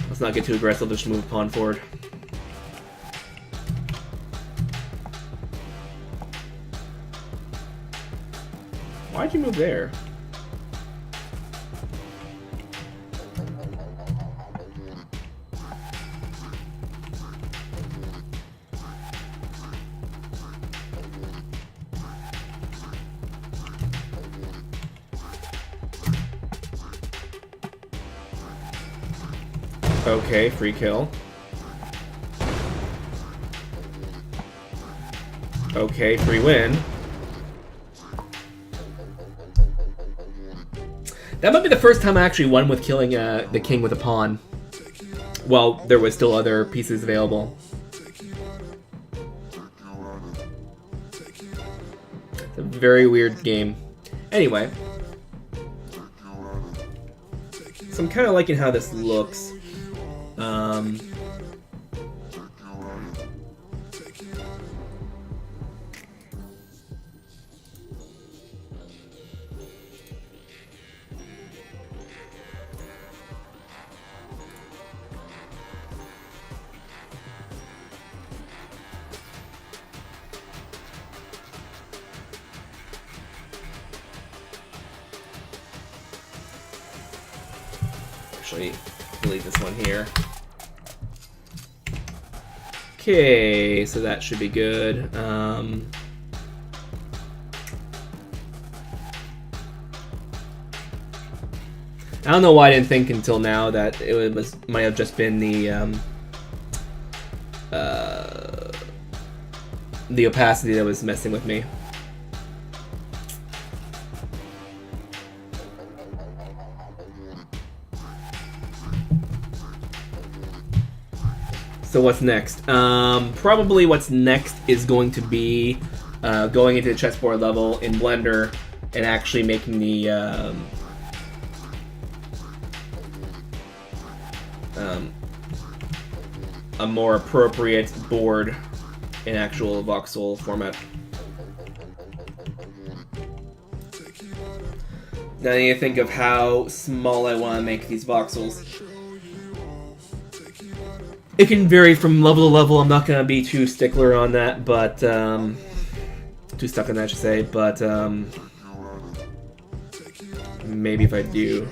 Let's not get too aggressive, just move pawn forward. Why'd you move there? Okay, free kill. Okay, free win. That might be the first time I actually won with killing the king with a pawn. Well, there was still other pieces available. It's a very weird game. Anyway. So I'm kind of liking how this looks. Actually, delete this one here. Okay, so that should be good. I don't know why I didn't think until now that it might have just been the opacity that was messing with me. So what's next? Probably what's next is going to be going into the chessboard level in Blender and actually making the a more appropriate board in actual voxel format. Now I need to think of how small I want to make these voxels. It can vary from level to level. I'm not going to be too stickler on that, but too stuck on that, I should say, but maybe if I do.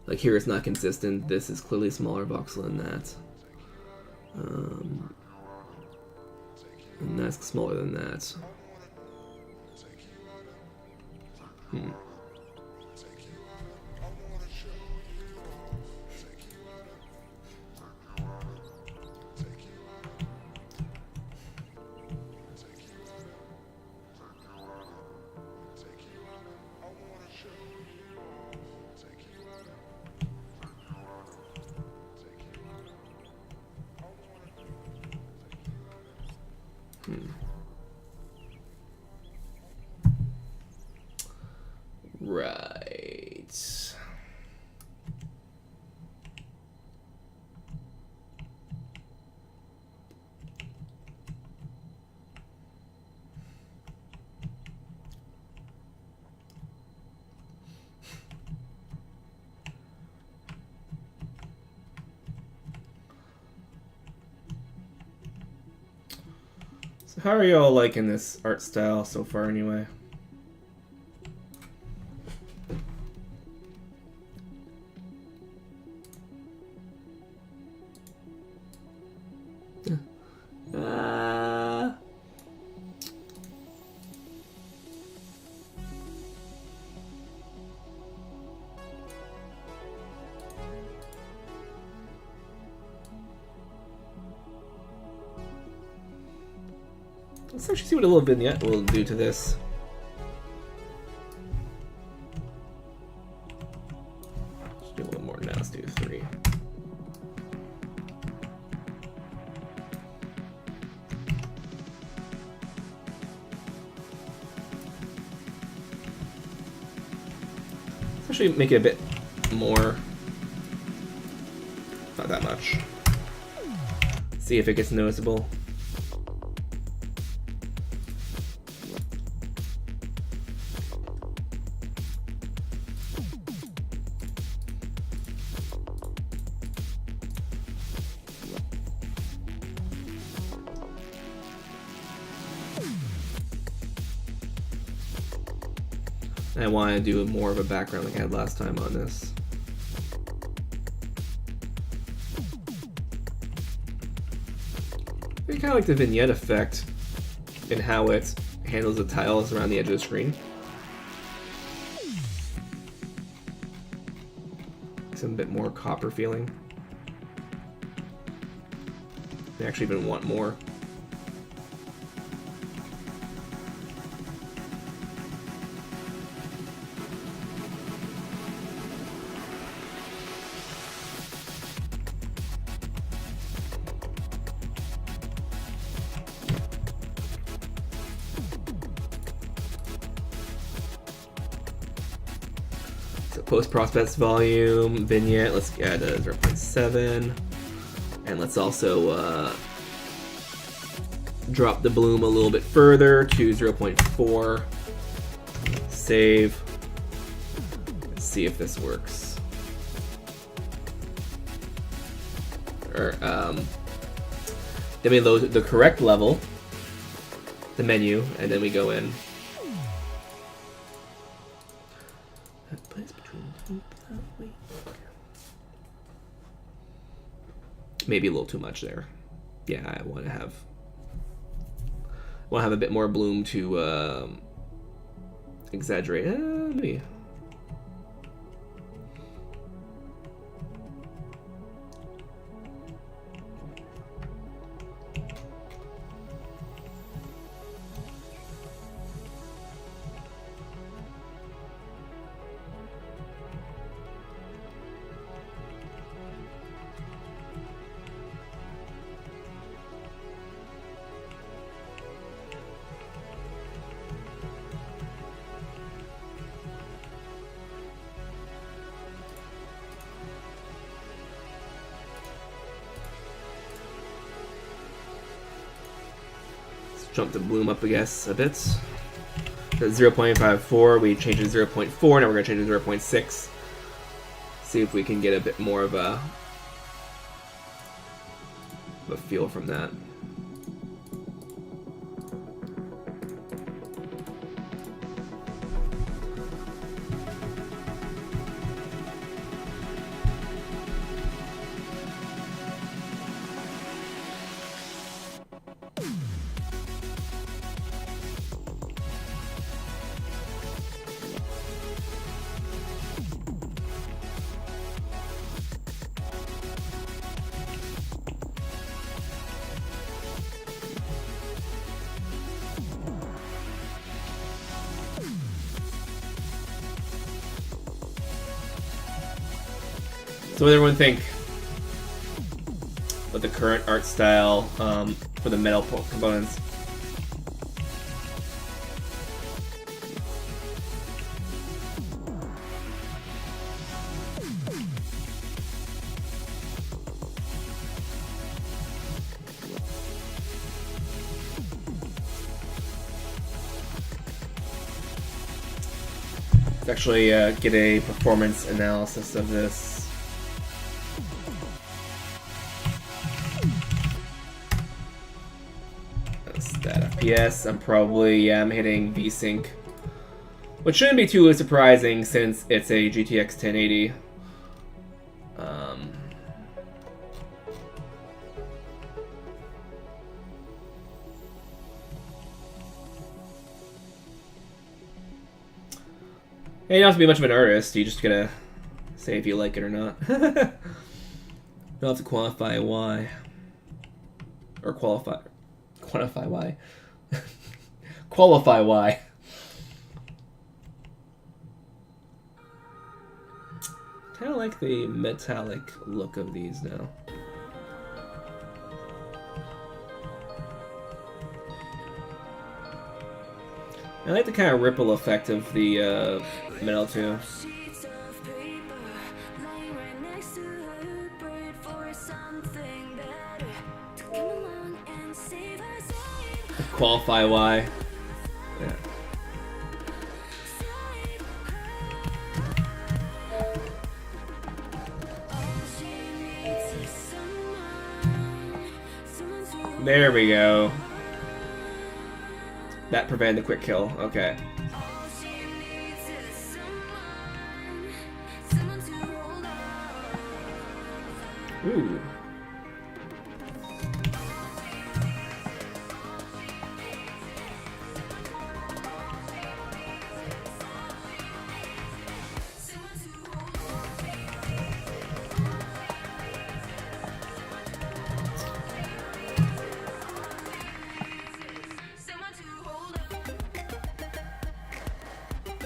Like here it's not consistent. This is clearly a smaller voxel than that. And that's smaller than that. Right. So how are you all liking this art style so far anyway? Let's actually see what a little vignette will do to this. Let's do a little more now. Let's do 3. Let's actually make it a bit more. Not that much. See if it gets noticeable. I want to do more of a background like I had last time on this. I kind of like the vignette effect and how it handles the tiles around the edge of the screen. Some bit more copper feeling. I actually even want more. Post process volume, vignette, let's add a 0.7. And let's also drop the bloom a little bit further to 0.4. Save. Let's see if this works. Or, then we load the correct level, the menu, and then we go in. Maybe a little too much there. Yeah, I want to have a bit more bloom to exaggerate. Maybe. Jump the bloom up, I guess, a bit. At 0.54, we changed it to 0.4, now we're going to change it to 0.6. See if we can get a bit more of a feel from that. So what does everyone think about the current art style for the metal components? actually get a performance analysis of this. Stat FPS, I'm hitting VSync, which shouldn't be too surprising since it's a GTX 1080. You don't have to be much of an artist, you just gotta say if you like it or not. You don't have to quantify why. Or quantify why. Qualify why. Kinda like the metallic look of these now. I like the kind of ripple effect of the metal too. Qualify why. Yeah. There we go. That prevented the quick kill. Okay. Ooh.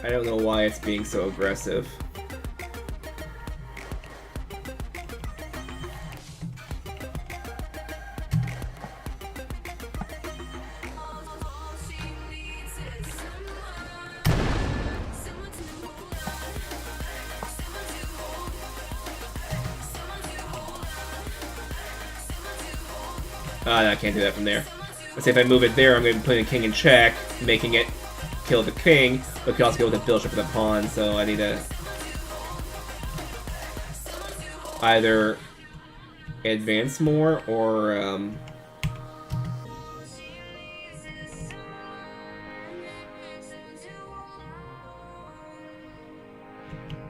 I don't know why it's being so aggressive. I can't do that from there. Let's say if I move it there, I'm going to be putting the king in check, making it kill the king, but could also go with the bishop for the pawn, so I need to either advance more or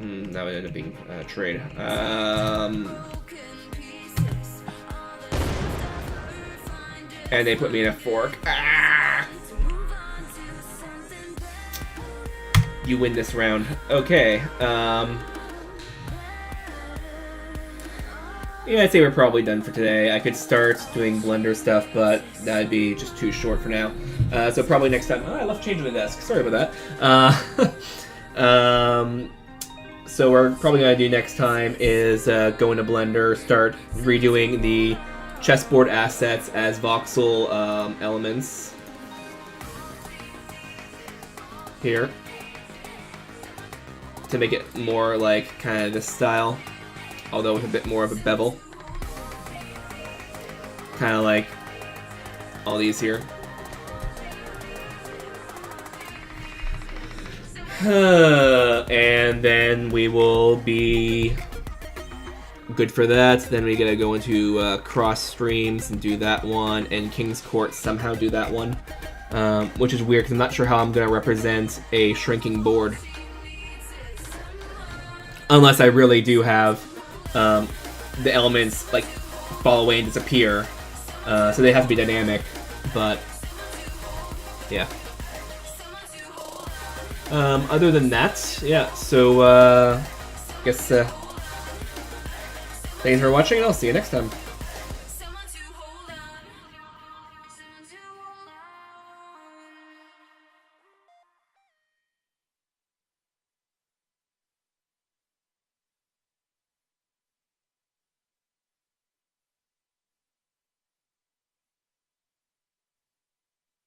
that would end up being a trade. And they put me in a fork. Ah! You win this round. Okay. Yeah, I'd say we're probably done for today. I could start doing Blender stuff, but that'd be just too short for now. So probably next time. Oh, I left change on the desk. Sorry about that. So we're probably gonna do next time is go into Blender, start redoing the chessboard assets as voxel elements here to make it more like kind of this style, although with a bit more of a bevel, kind of like all these here. And then we will be good for that. Then we gotta go into cross streams and do that one, and King's Court somehow do that one, which is weird because I'm not sure how I'm gonna represent a shrinking board unless I really do have the elements like fall away and disappear, so they have to be dynamic. But yeah. Other than that, yeah. So I guess. Thanks for watching, and I'll see you next time.